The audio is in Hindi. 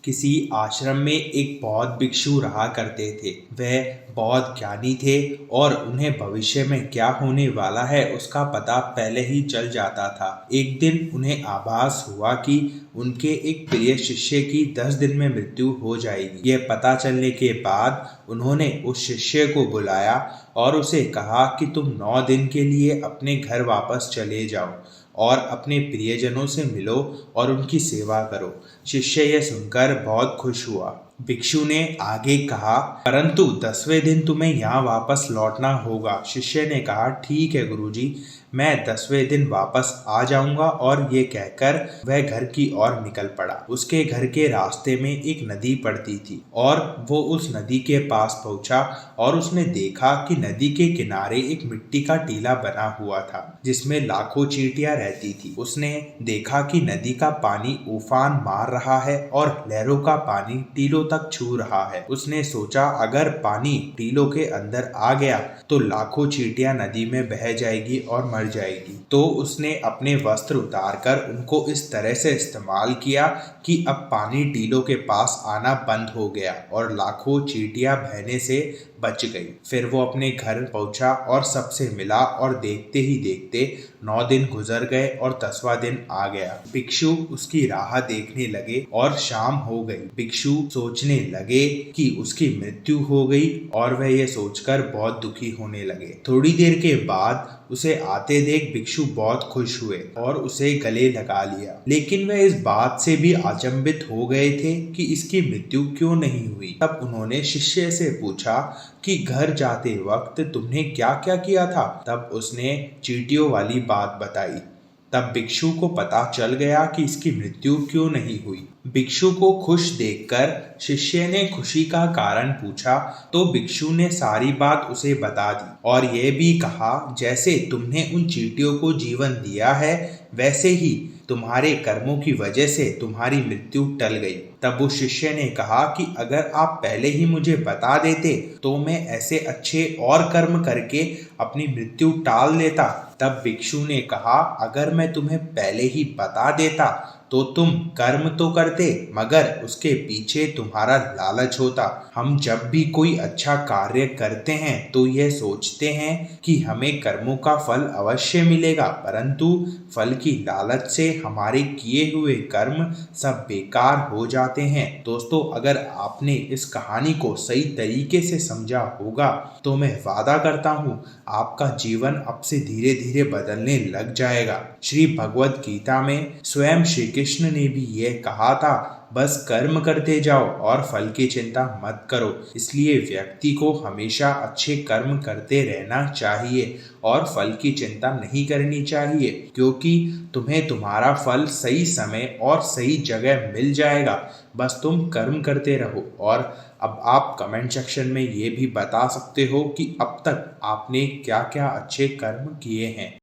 किसी आश्रम में एक बौद्ध भिक्षु रहा करते थे। वह बौद्ध ज्ञानी थे और उन्हें भविष्य में क्या होने वाला है उसका पता पहले ही चल जाता था। एक दिन उन्हें आभास हुआ कि उनके एक प्रिय शिष्य की 10 दिन में मृत्यु हो जाएगी। यह पता चलने के बाद उन्होंने उस शिष्य को बुलाया और उसे कहा कि तुम 9 दिन के लिए अपने घर वापस चले जाओ और अपने प्रियजनों से मिलो और उनकी सेवा करो। शिष्य यह सुनकर बहुत खुश हुआ। भिक्षु ने आगे कहा, परंतु 10वें दिन तुम्हें यहाँ वापस लौटना होगा। शिष्य ने कहा, ठीक है गुरुजी, मैं 10वें दिन वापस आ जाऊंगा। और ये कहकर वह घर की ओर निकल पड़ा। उसके घर के रास्ते में एक नदी पड़ती थी और वो उस नदी के पास पहुंचा और उसने देखा कि नदी के किनारे एक मिट्टी का टीला बना हुआ था जिसमें लाखों चींटियां रहती थी। उसने देखा कि नदी का पानी उफान मार रहा है और लहरों का पानी टीलों तक छू रहा है। उसने सोचा, अगर पानी टीलों के अंदर आ गया तो लाखों चींटियां नदी में बह जाएगी और मर जाएगी। तो उसने अपने वस्त्र उतारकर उनको इस तरह से इस्तेमाल किया कि अब पानी टीलों के पास आना बंद हो गया और लाखों चींटियां बहने से बच गई। फिर वो अपने घर पहुंचा और सबसे मिला और देखते ही देखते 9 दिन गुजर गए और 10वां दिन आ गया। भिक्षु उसकी राह देखने लगे और शाम हो गई। भिक्षु सोचने लगे कि उसकी मृत्यु हो गई और वह ये सोचकर बहुत दुखी होने लगे। थोड़ी देर के बाद उसे आते देख भिक्षु बहुत खुश हुए और उसे गले लगा लिया। लेकिन वह इस बात से भी अचंभित हो गए थे कि इसकी मृत्यु क्यों नहीं हुई। तब उन्होंने शिष्य से पूछा कि घर जाते वक्त तुमने क्या क्या किया था। तब उसने चींटियों वाली बात बताई। तब भिक्षु को पता चल गया कि इसकी मृत्यु क्यों नहीं हुई। भिक्षु को खुश देखकर शिष्य ने खुशी का कारण पूछा तो भिक्षु ने सारी बात उसे बता दी और यह भी कहा, जैसे तुमने उन चींटियों को जीवन दिया है वैसे ही तुम्हारे कर्मों की वजह से तुम्हारी मृत्यु टल गई। तब उस शिष्य ने कहा कि अगर आप पहले ही मुझे बता देते तो मैं ऐसे अच्छे और कर्म करके अपनी मृत्यु टाल देता। तब भिक्षु ने कहा, अगर मैं तुम्हें पहले ही बता देता तो तुम कर्म तो करते मगर उसके पीछे तुम्हारा लालच होता। हम जब भी कोई अच्छा कार्य करते हैं तो यह सोचते हैं कि हमें कर्मों का फल अवश्य मिलेगा, परंतु फल की लालच से हमारे किए हुए कर्म सब बेकार हो जाते हैं। दोस्तों, अगर आपने इस कहानी को सही तरीके से समझा होगा तो मैं वादा करता हूँ आपका जीवन अब से धीरे धीरे बदलने लग जाएगा। श्री भगवद गीता में स्वयं श्री कृष्ण ने भी यह कहा था, बस कर्म करते जाओ और फल की चिंता मत करो। इसलिए व्यक्ति को हमेशा अच्छे कर्म करते रहना चाहिए और फल की चिंता नहीं करनी चाहिए, क्योंकि तुम्हें तुम्हारा फल सही समय और सही जगह मिल जाएगा। बस तुम कर्म करते रहो। और अब आप कमेंट सेक्शन में ये भी बता सकते हो कि अब तक आपने क्या क्या अच्छे कर्म किए हैं।